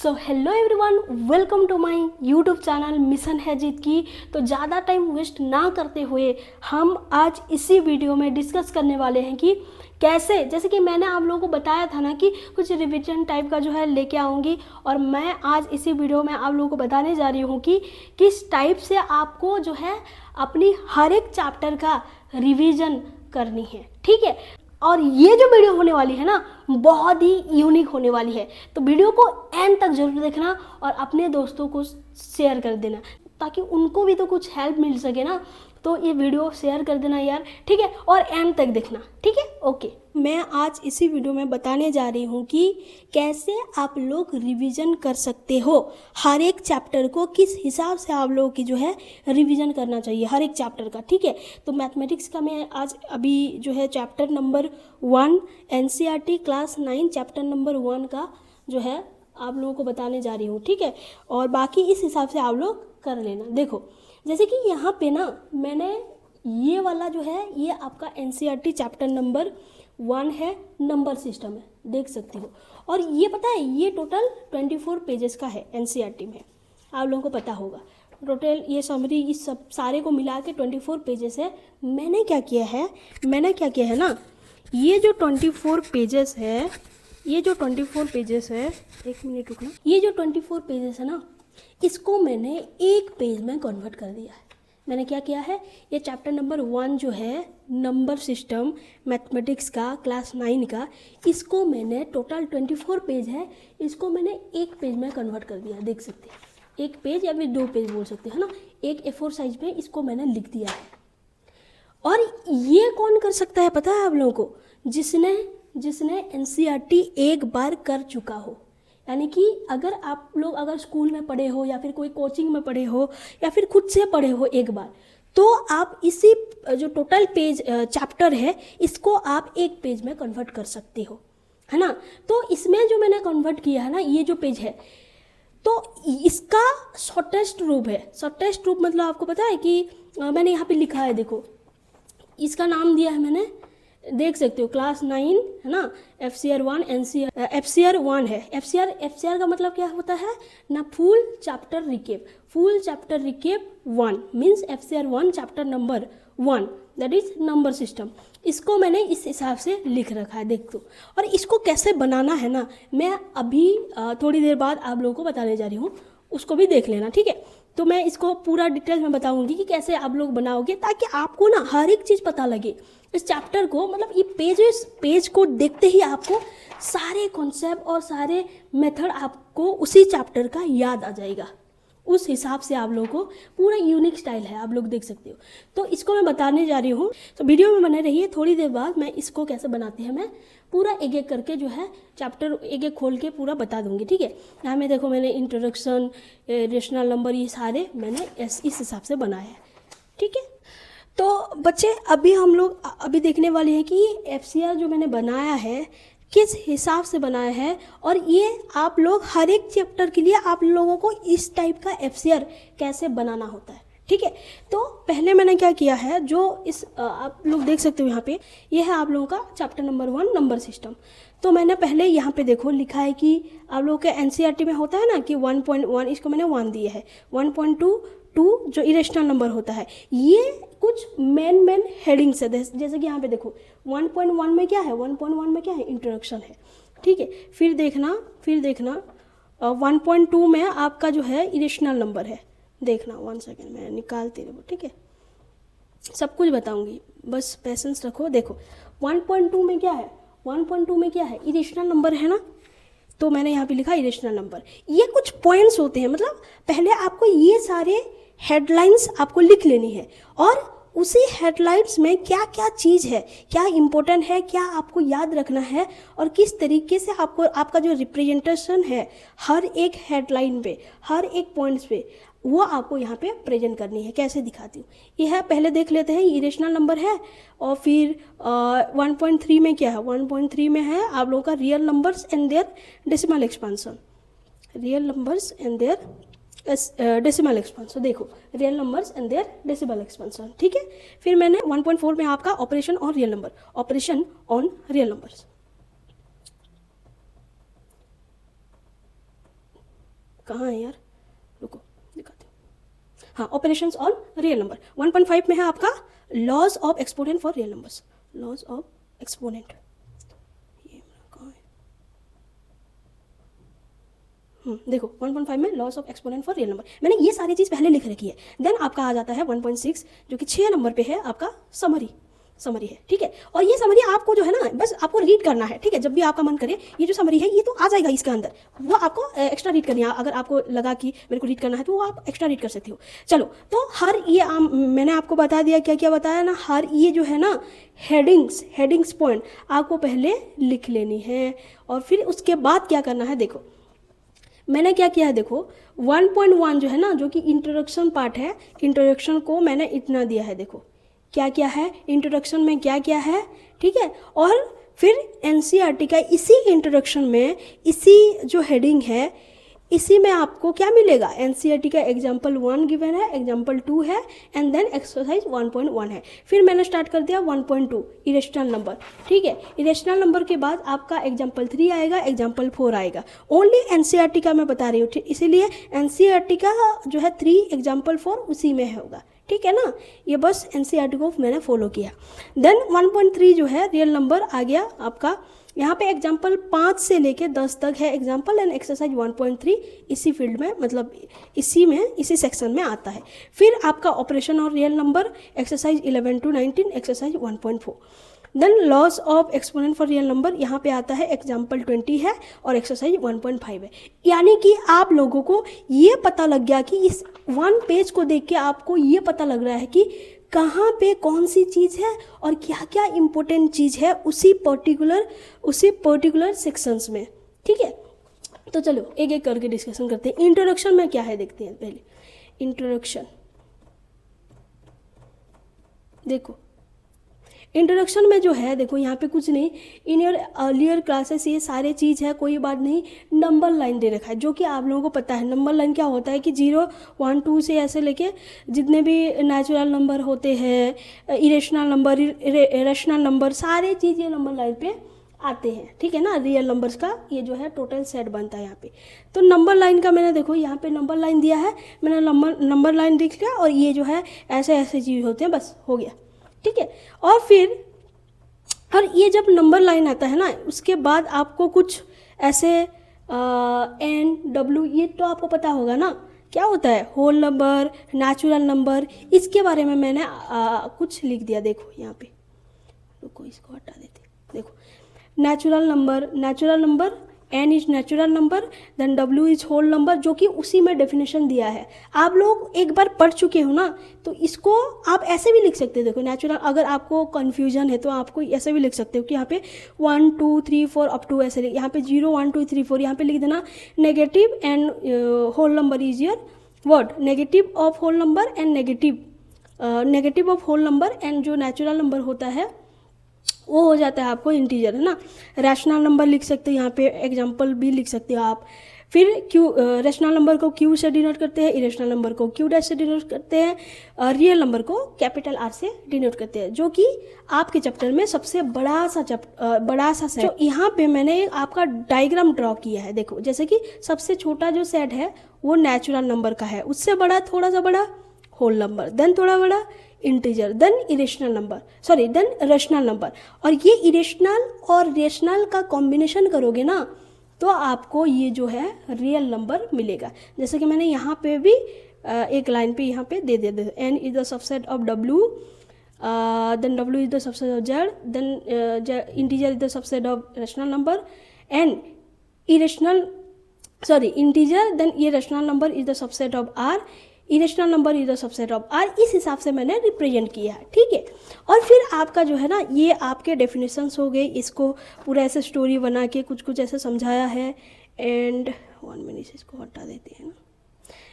So hello everyone, welcome to my YouTube channel mission है जीत की। तो ज़्यादा टाइम वेस्ट ना करते हुए हम आज इसी वीडियो में डिस्कस करने वाले हैं कि कैसे, जैसे कि मैंने आप लोगों को बताया था ना कि कुछ रिवीजन टाइप का जो है लेके आऊँगी, और मैं आज इसी वीडियो में आप लोगों को बताने जा रही हूँ कि किस टाइप से आपको जो है अपनी हर एक चैप्टर का रिवीजन करनी है। ठीक है, और ये जो वीडियो होने वाली है ना, बहुत ही यूनिक होने वाली है। तो वीडियो को एंड तक जरूर देखना और अपने दोस्तों को शेयर कर देना ताकि उनको भी तो कुछ हेल्प मिल सके ना। तो ये वीडियो शेयर कर देना यार, ठीक है, और एंड तक देखना, ठीक है। ओके, मैं आज इसी वीडियो में बताने जा रही हूँ कि कैसे आप लोग रिवीजन कर सकते हो हर एक चैप्टर को, किस हिसाब से आप लोगों की जो है रिवीजन करना चाहिए हर एक चैप्टर का। ठीक है, तो मैथमेटिक्स का मैं आज अभी जो है chapter number 1 NCERT class 9 chapter number 1 का जो है आप लोगों को बताने जा रही हूँ। ठीक है, और बाकी इस हिसाब से आप लोग कर लेना। देखो, जैसे कि यहाँ पे ना मैंने ये वाला जो है ये आपका NCERT चैप्टर नंबर 1 है, नंबर सिस्टम है, देख सकते हो। और ये पता है ये टोटल 24 पेजेस का है NCERT में, आप लोगों को पता होगा। टोटल ये समरी इस सब सारे को मिला के 24 पेजेस है। मैंने क्या किया है ना, ये जो 24 पेजेस है, ये जो 24 पेजेस है, एक मिनट रुकना, ये जो 24 पेजेस है ना, इसको मैंने एक पेज में कन्वर्ट कर दिया है। मैंने क्या किया है, ये चैप्टर नंबर 1 जो है नंबर सिस्टम मैथमेटिक्स का क्लास 9 का, इसको मैंने टोटल 24 पेज है, इसको मैंने एक पेज में कन्वर्ट कर दिया। देख सकते हैं, एक पेज या फिर 2 पेज बोल सकते हैं ना, एक A4 साइज में इसको मैंने लिख दिया है। और ये कौन कर सकता है पता है आप लोगों को? जिसने NCERT एक बार कर चुका हो। यानी कि अगर स्कूल में पढ़े हो या फिर कोई कोचिंग में पढ़े हो या फिर खुद से पढ़े हो एक बार, तो आप इसी जो टोटल पेज चैप्टर है इसको आप एक पेज में कन्वर्ट कर सकते हो, है ना। तो इसमें जो मैंने कन्वर्ट किया है ना, ये जो पेज है, तो इसका शॉर्टेस्ट रूप मतलब आपको पता है कि मैंने यहाँ पे लिखा है, देखो इसका नाम दिया है मैंने, देख सकते हो, क्लास 9 है ना, FCR 1 FCR 1 है। FCR का मतलब क्या होता है ना, full chapter recap 1 means FCR 1 chapter number 1, that is number system. इसको मैंने इस हिसाब से लिख रखा है, देख दो। और इसको कैसे बनाना है ना, मैं अभी थोड़ी देर बाद आप लोगों को बताने जा रही हूँ, उसको भी देख लेना, ठीक है। तो मैं इसको पूरा डिटेल में बताऊंगी कि कैसे आप लोग बनाओगे, ताकि आपको ना हर एक चीज़ पता लगे इस चैप्टर को। मतलब ये पेज को देखते ही आपको सारे कॉन्सेप्ट और सारे मेथड आपको उसी चैप्टर का याद आ जाएगा। उस हिसाब से आप लोगों को पूरा यूनिक स्टाइल है, आप लोग देख सकते हो। तो इसको मैं बताने जा रही हूँ, तो वीडियो में बने रहिए। थोड़ी देर बाद मैं इसको कैसे बनाते हैं मैं पूरा एक एक करके जो है चैप्टर एक एक खोल के पूरा बता दूंगी, ठीक है। यहाँ में देखो, मैंने इंट्रोडक्शन, रेशनल नंबर, ये सारे मैंने इस हिसाब से बनाया है, ठीक है। तो बच्चे अभी हम लोग अभी देखने वाले हैं कि FCR जो मैंने बनाया है किस हिसाब से बनाया है, और ये आप लोग हर एक चैप्टर के लिए आप लोगों को इस टाइप का FCR कैसे बनाना होता है, ठीक है। तो पहले मैंने क्या किया है, जो इस आप लोग देख सकते हो यहाँ पे, ये है आप लोगों का चैप्टर नंबर 1 नंबर सिस्टम। तो मैंने पहले यहाँ पे देखो लिखा है कि आप लोगों के NCERT में होता है ना कि 1.1, इसको मैंने 1 दिया है। 1.2 जो इरेशनल नंबर होता है, ये कुछ मेन हेडिंग्स है। जैसे कि यहाँ पे देखो 1.1 में क्या है, 1.1 में क्या है, इंट्रोडक्शन है, ठीक है। फिर देखना 1.2 में आपका जो है इरेशनल नंबर है। देखना 1 सेकेंड मैं निकालती रहूँ, ठीक है, सब कुछ बताऊंगी, बस पेशेंस रखो। देखो 1.2 में क्या है, 1.2 में क्या है, इरेशनल नंबर है ना। तो मैंने यहाँ पे लिखा इरेशनल नंबर। ये कुछ पॉइंट्स होते हैं, मतलब पहले आपको ये सारे हेडलाइंस आपको लिख लेनी है, और उसी हेडलाइंस में क्या क्या चीज़ है, क्या इम्पोर्टेंट है, क्या आपको याद रखना है, और किस तरीके से आपको आपका जो रिप्रेजेंटेशन है हर एक हेडलाइन पे, हर एक पॉइंट्स पे, वो आपको यहाँ पे प्रेजेंट करनी है। कैसे दिखाती हूँ, ये है, पहले देख लेते हैं, इरेशनल नंबर है। और फिर 1.3 में क्या है, 1.3 में है आप लोगों का real numbers and their decimal expansion, decimal expansion. देखो real numbers and their decimal expansion, ठीक है। फिर मैंने 1.4 में आपका ऑपरेशन ऑन रियल नंबर्स। कहाँ है यार, रुको दिखाती हूँ। हाँ, ऑपरेशंस ऑन रियल नंबर 1.5 में है आपका laws of exponent for real numbers, laws of exponent, ये कहाँ है, देखो 1.5 में laws of exponent for real number, मैंने ये सारी चीज़ पहले लिख रखी है। देन आपका आ जाता है 1.6 जो कि 6 नंबर पे है, आपका समरी है, ठीक है। और ये समरी आपको जो है ना बस आपको रीड करना है, ठीक है। जब भी आपका मन करे ये जो समरी है ये तो आ जाएगा इसके अंदर, वो आपको एक्स्ट्रा रीड करनी है। अगर आपको लगा कि मेरे को रीड करना है तो वो आप एक्स्ट्रा रीड कर सकते हो। चलो, तो हर ये मैंने आपको बता दिया क्या क्या बताया ना, हर ये जो है ना हेडिंग्स पॉइंट आपको पहले लिख लेनी है, और फिर उसके बाद क्या करना है, देखो मैंने क्या किया है, देखो 1.1 जो है ना, जो कि इंट्रोडक्शन पार्ट है, इंट्रोडक्शन को मैंने इतना दिया है, देखो क्या क्या है इंट्रोडक्शन में, क्या क्या है, ठीक है। और फिर एनसीईआरटी का इसी इंट्रोडक्शन में, इसी जो हेडिंग है, इसी में आपको क्या मिलेगा, एनसीईआरटी का एग्जाम्पल 1 गिवन है, एग्जाम्पल 2 है, एंड देन एक्सरसाइज 1.1 है। फिर मैंने स्टार्ट कर दिया 1.2 इरेशनल नंबर, ठीक है। इरेशनल नंबर के बाद आपका एग्जाम्पल 3 आएगा, एग्जाम्पल 4 आएगा। ओनली एनसीईआरटी का मैं बता रही हूँ, इसीलिए एनसीईआरटी का जो है 3 एग्जाम्पल 4 उसी में होगा, ठीक है ना। ये बस एनसीईआरटी को मैंने फॉलो किया। देन 1.3 जो है रियल नंबर आ गया आपका, यहाँ पे एग्जाम्पल 5 से लेके 10 तक है एग्जाम्पल, एंड एक्सरसाइज 1.3 इसी फील्ड में, मतलब इसी सेक्शन में आता है। फिर आपका ऑपरेशन और real number exercise 11 to 19, exercise 1.4। Then laws of exponent for real number यहाँ पे आता है, एग्जाम्पल 20 है और एक्सरसाइज 1.5 है। यानी कि आप लोगों को ये पता लग गया कि इस 1 पेज को देख के आपको ये पता लग रहा है कि कहाँ पे कौन सी चीज़ है और क्या क्या इम्पोर्टेंट चीज़ है उसी पर्टिकुलर सेक्शंस में, ठीक है। तो चलो एक एक करके डिस्कशन करते हैं। इंट्रोडक्शन में क्या है देखते हैं पहले। इंट्रोडक्शन देखो, इंट्रोडक्शन में जो है देखो यहाँ पे कुछ नहीं, इन योर अर्लियर क्लासेस ये सारे चीज़ है, कोई बात नहीं। नंबर लाइन दे रखा है जो कि आप लोगों को पता है। नंबर लाइन क्या होता है कि 0, 1, 2 से ऐसे लेके जितने भी नेचुरल नंबर होते हैं, इरेशनल नंबर, रेशनल नंबर, सारे चीज़ ये नंबर लाइन पे आते हैं, ठीक है ना। रियल नंबर्स का ये जो है टोटल सेट बनता है यहाँ पे। तो नंबर लाइन का मैंने देखो यहाँ पे नंबर लाइन दिया है, मैंने नंबर लाइन लिख लिया, और ये जो है ऐसे ऐसे चीज़ होते हैं, बस हो गया, ठीक है। और ये जब नंबर लाइन आता है ना, उसके बाद आपको कुछ ऐसे एन डब्ल्यू, ये तो आपको पता होगा ना क्या होता है, होल नंबर, नेचुरल नंबर, इसके बारे में मैंने कुछ लिख दिया। देखो यहाँ पे, रुको इसको हटा देते, देखो natural number, N is natural number, then W is whole number, जो कि उसी में डेफिनेशन दिया है। आप लोग एक बार पढ़ चुके हो ना, तो इसको आप ऐसे भी लिख सकते हो। देखो नेचुरल, अगर आपको कन्फ्यूजन है तो आपको ऐसे भी लिख सकते हो कि यहाँ पे 1, 2, 3, 4 अप टू ऐसे, यहाँ पे 0, 1, 2, 3, 4 यहाँ पे लिख देना। Negative and whole number is your word, negative of whole number and negative of whole number, and जो नेचुरल नंबर होता है वो हो जाता है आपको इंटीजर, है ना। रैशनल नंबर लिख सकते हो, यहाँ पे एग्जांपल भी लिख सकते हो आप। फिर रैशनल नंबर को क्यू से डिनोट करते हैं, इरेशनल नंबर को क्यू डैश से डिनोट करते हैं, रियल नंबर को कैपिटल आर से डिनोट करते हैं, जो कि आपके चैप्टर में सबसे बड़ा सा सेट। तो यहाँ पे मैंने आपका डायग्राम ड्रॉ किया है। देखो जैसे कि सबसे छोटा जो सेट है वो नेचुरल नंबर का है, उससे बड़ा थोड़ा सा बड़ा होल नंबर, देन थोड़ा बड़ा integer, then then rational number. और ये इरेशनल और रेशनल का कॉम्बिनेशन करोगे ना तो आपको ये जो है रियल नंबर मिलेगा। जैसे कि मैंने यहाँ पे भी एक लाइन पे यहाँ पे दे दिया, N is the subset of W, then W is the subset of Z, then integer is the subset of rational number, and integer, then ये rational number is the subset of R, irrational number is the subset of R. इस हिसाब से मैंने represent किया है, ठीक है। और फिर आपका जो है ना ये आपके डेफिनेशंस हो गए, इसको पूरा ऐसे स्टोरी बना के कुछ ऐसे समझाया है। एंड 1 मिनट इसको हटा देते हैं ना,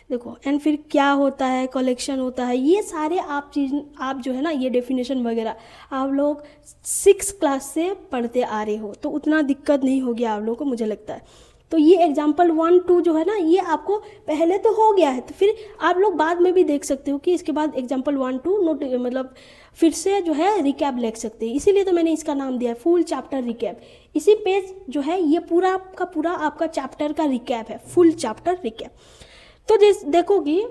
देखो। एंड फिर क्या होता है, कलेक्शन होता है, ये सारे आप जो है ना ये डेफिनेशन वगैरह आप लोग 6 क्लास से पढ़ते आ रहे हो, तो उतना दिक्कत नहीं होगी आप लोगों को, मुझे लगता है। तो ये एग्जाम्पल 1 2 जो है ना, ये आपको पहले तो हो गया है, तो फिर आप लोग बाद में भी देख सकते हो कि इसके बाद एग्जाम्पल 1 2 नोट मतलब फिर से जो है रिकैप लिख सकते हैं। इसीलिए तो मैंने इसका नाम दिया है फुल चैप्टर रिकैप। इसी पेज जो है ये पूरा का पूरा आपका चैप्टर का रिकैप है, फुल चैप्टर रिकैप। तो देखो कि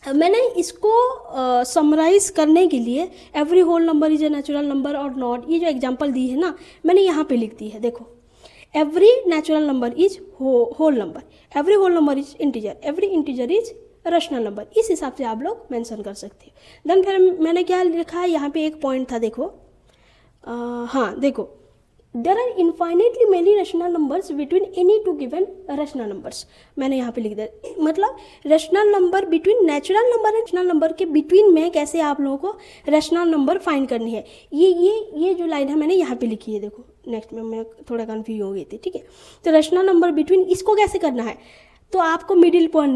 मैंने इसको समराइज करने के लिए every whole number is a natural number और नॉट, ये जो एग्जांपल दी है ना मैंने यहाँ पे लिख दी है। देखो, every natural number is whole number, every whole number is integer, every integer is rational number. इस हिसाब से आप लोग मेंशन कर सकते हो। देन फिर मैंने क्या लिखा है यहाँ पे, एक पॉइंट था देखो, हाँ देखो, there are infinitely many rational numbers between any two given rational numbers. मैंने यहाँ पे लिख दिया, मतलब rational number between natural number and rational number के बिटवीन में कैसे आप लोगों को रैशनल नंबर फाइंड करनी है। ये जो लाइन है मैंने यहाँ पे लिखी है। देखो नेक्स्ट में मैं थोड़ा कन्फ्यूज हो गई थी, ठीक है। तो रैशनल नंबर बिटवीन इसको कैसे करना है, तो आपको मिडिल पॉइंट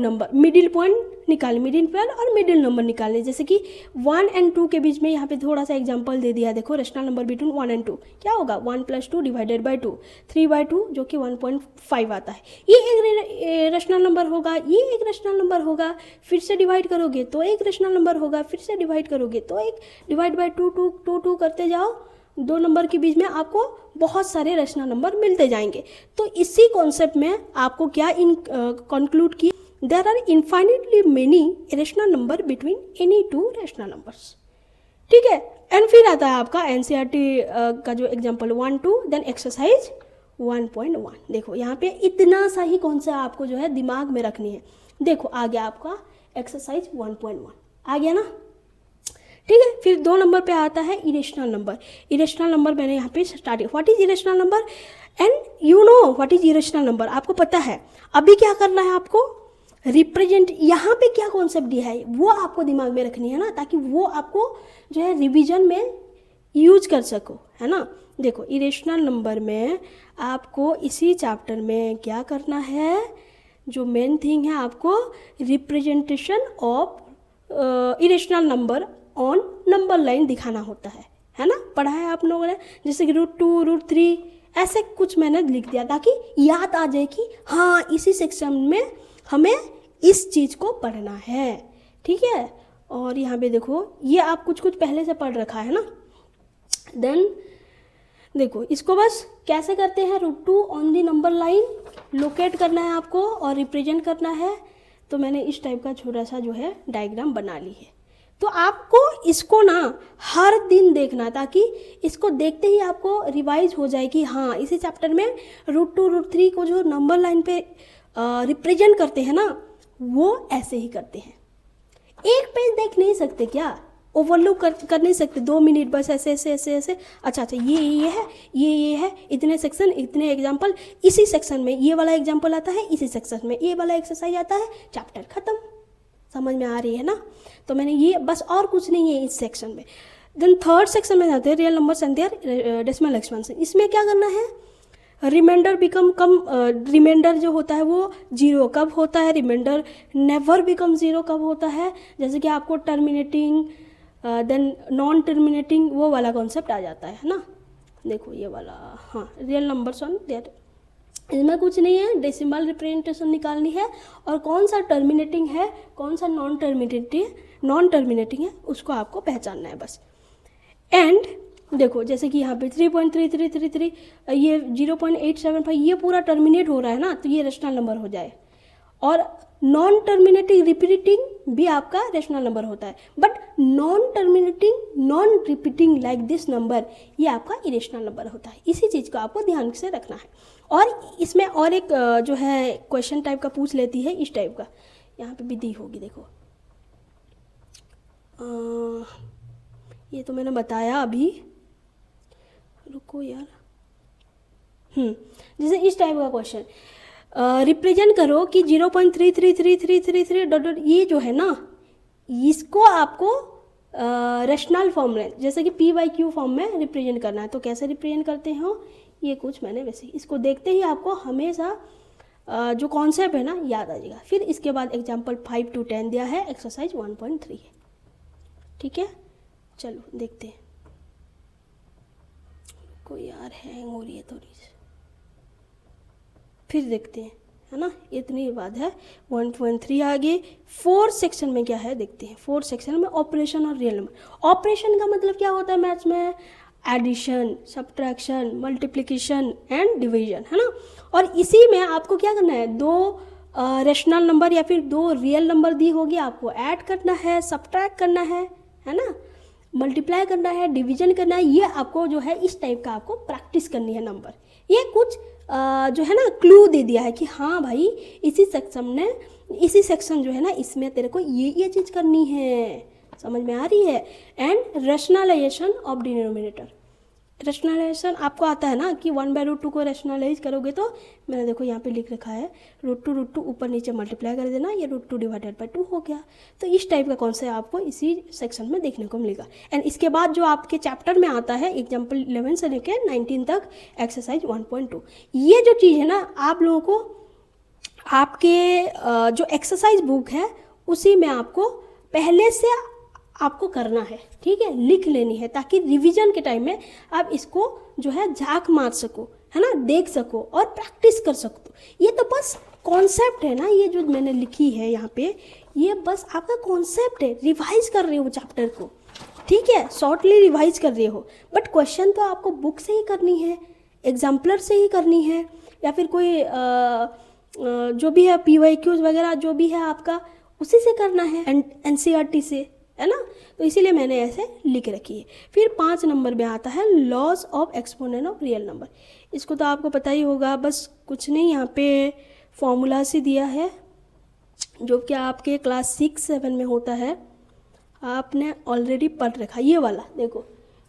निकालने, मिडिल पॉइंट और मिडिल नंबर निकालने। जैसे कि 1 और 2 के बीच में यहाँ पे थोड़ा सा एग्जांपल दे दिया। देखो रैशनल नंबर बिटवीन 1 और 2 क्या होगा, 1 + 2 डिवाइडेड बाय 2, 3/2 जो कि 1.5 आता है। ये एक रैशनल नंबर होगा, ये एक रैशनल नंबर होगा, फिर से डिवाइड करोगे तो एक रैशनल नंबर होगा, फिर से डिवाइड करोगे तो एक, डिवाइड बाय 2 करते जाओ, 2 नंबर के बीच में आपको बहुत सारे रैशनल नंबर मिलते जाएंगे। तो इसी कॉन्सेप्ट में आपको क्या कंक्लूड किया, there are infinitely many rational number between any two rational numbers, ठीक है। एंड फिर आता है आपका एनसीईआरटी का जो एग्जांपल 1 2, देन एक्सरसाइज 1.1। देखो यहाँ पे इतना सा ही कॉन्सेप्ट आपको जो है दिमाग में रखनी है। देखो आ गया आपका एक्सरसाइज 1.1 आ गया ना, ठीक है। फिर 2 नंबर पे आता है इरेशनल नंबर। इरेशनल नंबर मैंने यहाँ पे starting, what is irrational number and you know what is irrational number, आपको पता है। अभी क्या करना है आपको, रिप्रेजेंट, यहाँ पे क्या कॉन्सेप्ट दिया है वो आपको दिमाग में रखनी है ना, ताकि वो आपको जो है रिवीजन में यूज कर सको, है ना। देखो इरेशनल नंबर में आपको इसी चैप्टर में क्या करना है, जो मेन थिंग है आपको representation of irrational number on number line दिखाना होता है ना। पढ़ा है आप लोगों ने, जैसे कि √2 √3 ऐसे कुछ मैंने लिख दिया ताकि याद आ जाए कि हाँ इसी सेक्शन में हमें इस चीज़ को पढ़ना है, ठीक है। और यहाँ पे देखो ये आप कुछ पहले से पढ़ रखा है ना। देन देखो इसको बस कैसे करते हैं, √2 on the number line locate करना है आपको और रिप्रेजेंट करना है। तो मैंने इस टाइप का छोटा सा जो है डायग्राम बना ली है। तो आपको इसको ना हर दिन देखना, ताकि इसको देखते ही आपको रिवाइज हो जाए कि हाँ इसी चैप्टर में √2 √3 को जो नंबर लाइन पे रिप्रेजेंट करते हैं ना, वो ऐसे ही करते हैं। एक पेज देख नहीं सकते क्या, ओवरलुक कर नहीं सकते, 2 मिनट बस ऐसे ऐसे ऐसे ऐसे, अच्छा ये है, ये है, इतने सेक्शन, इतने एग्जाम्पल, इसी सेक्शन में ये वाला एग्जाम्पल आता है, इसी सेक्शन में ये वाला एक्सरसाइज आता है, चैप्टर खत्म। समझ में आ रही है ना। तो मैंने ये बस, और कुछ नहीं है इस सेक्शन में। देन थर्ड सेक्शन में जाते हैं real numbers and their decimal expansion. इसमें क्या करना है, रिमाइंडर बिकम कम, रिमाइंडर जो होता है वो 0 कब होता है, रिमाइंडर नेवर बिकम 0 कब होता है, जैसे कि आपको टर्मिनेटिंग देन नॉन टर्मिनेटिंग वो वाला कॉन्सेप्ट आ जाता है ना। देखो ये वाला, हाँ रियल नंबर्स ऑन देयर, इसमें कुछ नहीं है, डेसिमल रिप्रेजेंटेशन निकालनी है और कौन सा टर्मिनेटिंग है कौन सा नॉन टर्मिनेटिंग है उसको आपको पहचानना है बस। एंड देखो जैसे कि यहाँ पे 3.3333 ये 0.875 ये पूरा टर्मिनेट हो रहा है ना, तो ये रैशनल नंबर हो जाए। और नॉन टर्मिनेटिंग रिपीटिंग भी आपका रैशनल नंबर होता है, but non terminating non repeating like this number ये आपका इरेशनल नंबर होता है। इसी चीज़ को आपको ध्यान से रखना है। और इसमें और एक जो है क्वेश्चन टाइप का पूछ लेती है, इस टाइप का यहाँ पे भी दी होगी। देखो ये तो मैंने बताया अभी, रुको यार, जैसे इस टाइप का क्वेश्चन, रिप्रेजेंट करो कि 0.333333 डॉट डॉट, ये जो है ना इसको आपको रैशनल फॉर्म में जैसे कि p/q फॉर्म में रिप्रेजेंट करना है। तो कैसे रिप्रेजेंट करते हो, ये कुछ मैंने वैसे इसको देखते ही आपको हमेशा जो कॉन्सेप्ट है ना याद आ जाएगा। फिर इसके बाद एग्जाम्पल 5 to 10 दिया है, एक्सरसाइज 1.3 है, ठीक है। चलो देखते हैं, कोई यार हैंग हो रही है थोड़ी सी, फिर देखते हैं, है ना, इतनी बात है। 1.3 आगे 4 सेक्शन में क्या है देखते हैं। 4 सेक्शन में ऑपरेशन और रियल नंबर। ऑपरेशन का मतलब क्या होता है मैथ्स में? Addition, subtraction, multiplication and division, है ना। और इसी में आपको क्या करना है, 2 रेशनल नंबर या फिर 2 रियल नंबर दी होगी, आपको ऐड करना है, सब्ट्रैक्ट करना है ना, मल्टीप्लाई करना है, डिवीजन करना है। ये आपको जो है इस टाइप का आपको प्रैक्टिस करनी है नंबर। ये कुछ जो है ना क्लू दे दिया है कि हाँ भाई इसी सेक्शन जो है ना इसमें तेरे को ये चीज़ करनी है, समझ में आ रही है। And rationalization of denominator. Rationalization आपको आता है ना कि 1/√2 को रैशनलाइज करोगे तो मैंने देखो यहाँ पे लिख रखा है √2 ऊपर नीचे मल्टीप्लाई कर देना, ये √2 डिवाइडेड बाय 2 हो गया। तो इस टाइप का कॉन्सेप्ट आपको इसी सेक्शन में देखने को मिलेगा। एंड इसके बाद जो आपके चैप्टर में आता है एग्जाम्पल 11 से लेकर 19 तक एक्सरसाइज 1.2, ये जो चीज़ है ना आप लोगों को आपके जो एक्सरसाइज बुक है उसी में आपको पहले से आपको करना है, ठीक है, लिख लेनी है, ताकि रिवीजन के टाइम में आप इसको जो है झांक मार सको, है ना, देख सको और प्रैक्टिस कर सको। ये तो बस कॉन्सेप्ट है ना, ये जो मैंने लिखी है यहाँ पे, ये बस आपका कॉन्सेप्ट है। रिवाइज कर रहे हो चैप्टर को, ठीक है, शॉर्टली रिवाइज कर रहे हो, बट क्वेश्चन तो आपको बुक से ही करनी है, एग्जाम्पलर से ही करनी है, या फिर कोई जो भी है PYQs वगैरह जो भी है आपका उसी से करना है, NCERT से, है ना। तो इसीलिए मैंने ऐसे लिख रखी है। फिर 5 नंबर में आता है loss of exponent of real number. इसको तो आपको पता ही होगा, बस कुछ नहीं, यहाँ पे फॉर्मूला से दिया है जो कि आपके क्लास 6-7 में होता है, आपने ऑलरेडी पढ़ रखा। ये वाला देखो,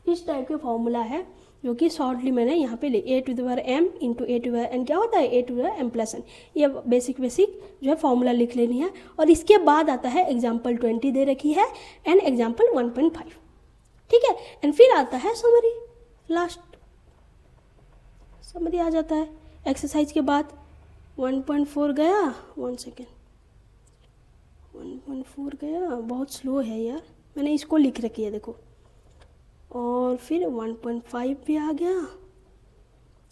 इस टाइप के फॉर्मूला है जो कि शॉर्टली मैंने यहाँ पे ले a⁴m इंटू a⁴n क्या होता है a⁴m+n। ये बेसिक जो है फॉर्मूला लिख लेनी है। और इसके बाद आता है एग्जाम्पल 20 दे रखी है एंड एग्जाम्पल 1.5, ठीक है। एंड फिर आता है समरी, लास्ट समरी आ जाता है एक्सरसाइज के बाद। 1.4 गया, 1 सेकेंड, 1.4 गया, बहुत स्लो है यार, मैंने इसको लिख रखी है देखो। और फिर 1.5 भी आ गया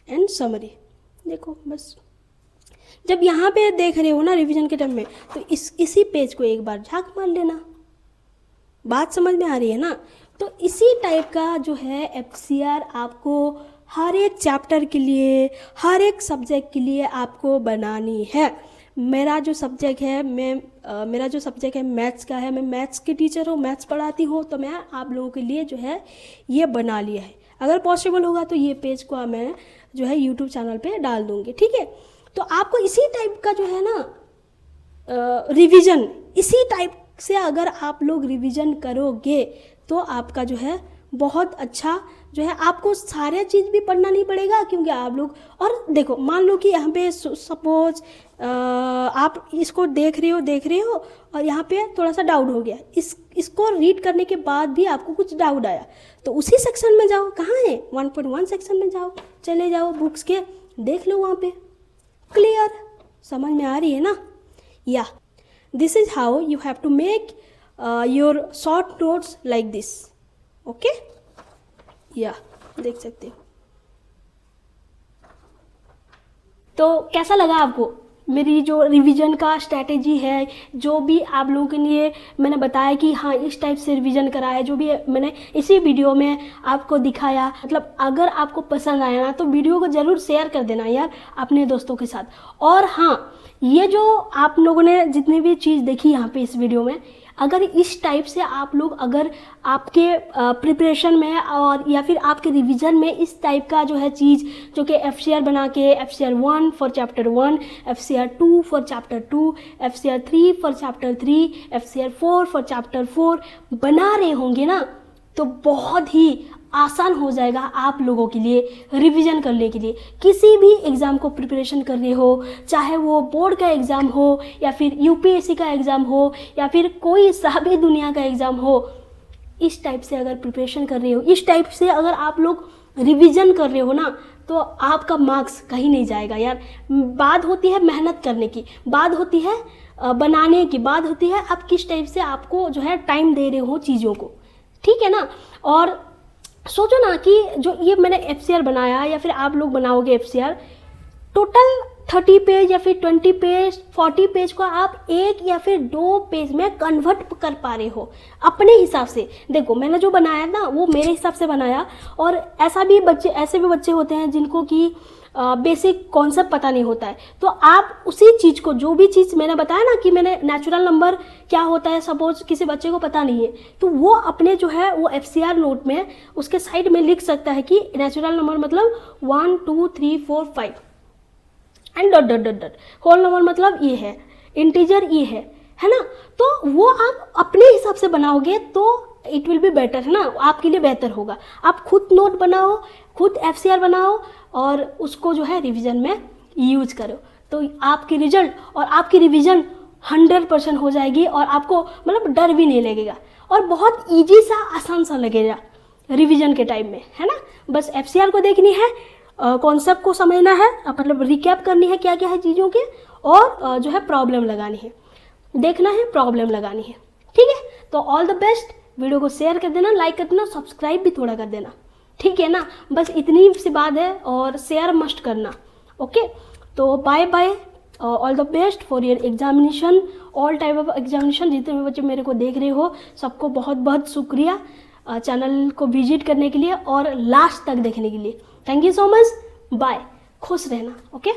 एंड समरी। देखो बस जब यहाँ पे देख रहे हो ना रिवीजन के टाइम में, तो इसी पेज को एक बार झांक मार लेना। बात समझ में आ रही है ना। तो इसी टाइप का जो है FCR आपको हर एक चैप्टर के लिए, हर एक सब्जेक्ट के लिए आपको बनानी है। मेरा जो सब्जेक्ट है मैथ्स का है, मैं मैथ्स की टीचर हूँ, मैथ्स पढ़ाती हूँ, तो मैं आप लोगों के लिए जो है ये बना लिया है। अगर पॉसिबल होगा तो ये पेज को मैं जो है यूट्यूब चैनल पे डाल दूँगी, ठीक है। तो आपको इसी टाइप का जो है ना रिवीजन, इसी टाइप से अगर आप लोग रिवीजन करोगे तो आपका जो है बहुत अच्छा जो है, आपको सारे चीज़ भी पढ़ना नहीं पड़ेगा, क्योंकि आप लोग, और देखो मान लो कि यहाँ पे सपोज आप इसको देख रहे हो और यहाँ पे थोड़ा सा डाउट हो गया, इसको रीड करने के बाद भी आपको कुछ डाउट आया, तो उसी सेक्शन में जाओ। कहाँ है? 1.1 सेक्शन में जाओ, चले जाओ बुक्स के, देख लो वहाँ पे, क्लियर, समझ में आ रही है ना। या this is how you have to make your short notes like this, okay. या देख सकते हो। तो कैसा लगा आपको मेरी जो रिवीजन का स्ट्रैटेजी है, जो भी आप लोगों के लिए मैंने बताया कि हाँ इस टाइप से रिवीजन करा है, जो भी मैंने इसी वीडियो में आपको दिखाया। मतलब अगर आपको पसंद आया ना तो वीडियो को ज़रूर शेयर कर देना यार अपने दोस्तों के साथ। और हाँ, ये जो आप लोगों ने जितनी भी चीज़ देखी यहाँ पे इस वीडियो में, अगर इस टाइप से आप लोग अगर आपके प्रिपरेशन में और या फिर आपके रिवीजन में इस टाइप का जो है चीज़, जो कि FCR बना के FCR 1 for chapter 1, FCR 2 for chapter 2, FCR 3 for chapter 3, FCR 4 for chapter 4 बना रहे होंगे ना, तो बहुत ही आसान हो जाएगा आप लोगों के लिए रिवीजन करने के लिए। किसी भी एग्ज़ाम को प्रिपरेशन कर रहे हो, चाहे वो बोर्ड का एग्ज़ाम हो या फिर UPSC का एग्ज़ाम हो या फिर कोई सा भी दुनिया का एग्ज़ाम हो, इस टाइप से अगर प्रिपरेशन कर रहे हो, इस टाइप से अगर आप लोग रिवीजन कर रहे हो ना, तो आपका मार्क्स कहीं नहीं जाएगा यार। बात होती है मेहनत करने की, बात होती है बनाने की, बात होती है आप किस टाइप से आपको जो है टाइम दे रहे हो चीज़ों को, ठीक है ना। और सोचो ना कि जो ये मैंने FCR बनाया या फिर आप लोग बनाओगे FCR, टोटल 30 पेज या फिर 20 पेज 40 पेज को आप 1 या फिर 2 पेज में कन्वर्ट कर पा रहे हो अपने हिसाब से। देखो मैंने जो बनाया ना वो मेरे हिसाब से बनाया, और ऐसे भी बच्चे होते हैं जिनको कि बेसिक कॉन्सेप्ट पता नहीं होता है, तो आप उसी चीज़ को, जो भी चीज़ मैंने बताया ना कि मैंने नेचुरल नंबर क्या होता है, सपोज किसी बच्चे को पता नहीं है, तो वो अपने जो है वो FCR नोट में उसके साइड में लिख सकता है कि नेचुरल नंबर मतलब 1 2 3 4 5 and dot dot dot dot, whole number मतलब ये है, इंटीजर ये है ना। तो वो आप अपने हिसाब से बनाओगे तो इट विल बी बेटर, है ना, आपके लिए बेहतर होगा। आप खुद नोट बनाओ, खुद FCR बनाओ और उसको जो है रिवीजन में यूज करो, तो आपकी रिजल्ट और आपकी रिवीजन 100% हो जाएगी और आपको मतलब डर भी नहीं लगेगा और बहुत ईजी सा आसान सा लगेगा रिवीजन के टाइम में, है ना। बस FCR को देखनी है, कॉन्सेप्ट को समझना है, मतलब रिकैप करनी है क्या क्या है चीज़ों के, और जो है प्रॉब्लम लगानी है, देखना है प्रॉब्लम लगानी है, ठीक है। तो ऑल द बेस्ट, वीडियो को शेयर कर देना, लाइक कर देना, सब्सक्राइब भी थोड़ा कर देना, ठीक है ना। बस इतनी सी बात है, और शेयर मस्ट करना, ओके। तो bye bye, all the best for your examination, all type of examination. जितने भी बच्चे मेरे को देख रहे हो सबको बहुत बहुत शुक्रिया चैनल को विजिट करने के लिए और लास्ट तक देखने के लिए। Thank you so much, bye, खुश रहना, ओके।